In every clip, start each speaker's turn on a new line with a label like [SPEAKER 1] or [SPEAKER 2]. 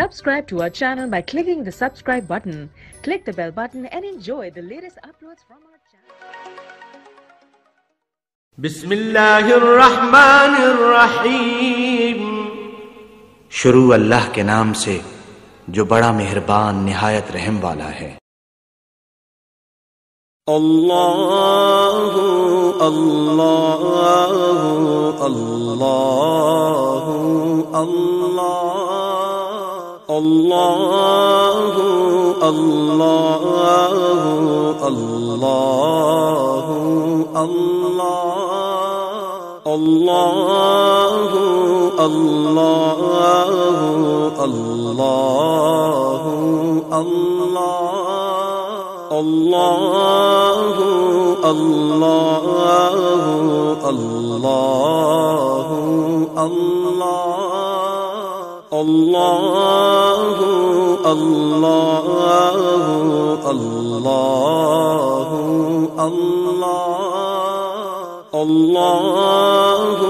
[SPEAKER 1] Subscribe to our channel by clicking the subscribe button. Click the bell button and enjoy the latest uploads from our channel.
[SPEAKER 2] बिस्मिल्लाहिर्रहमानिर्रहीम। शुरू अल्लाह के नाम से जो बड़ा मेहरबान निहायत रहम वाला है।
[SPEAKER 3] अल्लाहु अल्लाहु अल्लाहु अल्लाह अल्लाहु अल्लाहु अल्लाहु अल्लाह अल्लाहु अल्लाहु अल्लाहु अल्लाह अल्लाहु अल्लाहु अल्लाहु अल्लाह अल्लाहु अल्लाहु अल्लाहु अल्लाह अल्लाहु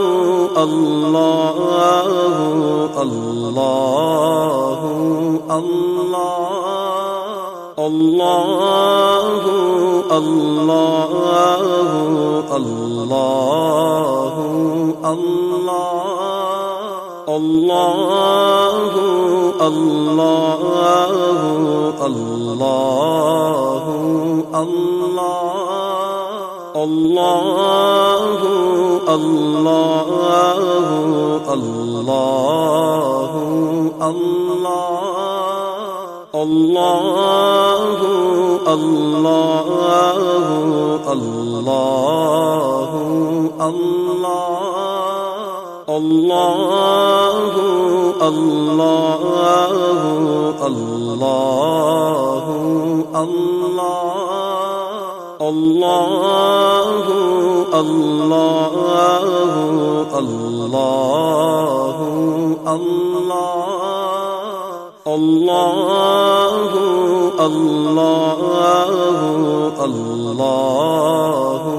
[SPEAKER 3] अल्लाहु अल्लाहु अल्लाह अल्लाहु अल्लाहु अल्लाहु अल्लाह अल्लाहु अल्लाहु अल्लाहु अल्लाह अल्लाहु अल्लाहु अल्लाहु अल्लाह अल्लाहु अल्लाहु अल्लाहु अल्लाह अल्लाहु अल्लाहु अल्लाहु अल्लाह अल्लाहु अल्लाहु अल्लाहु अल्लाह अल्लाहु अल्लाहु अल्लाहु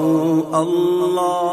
[SPEAKER 3] अल्लाह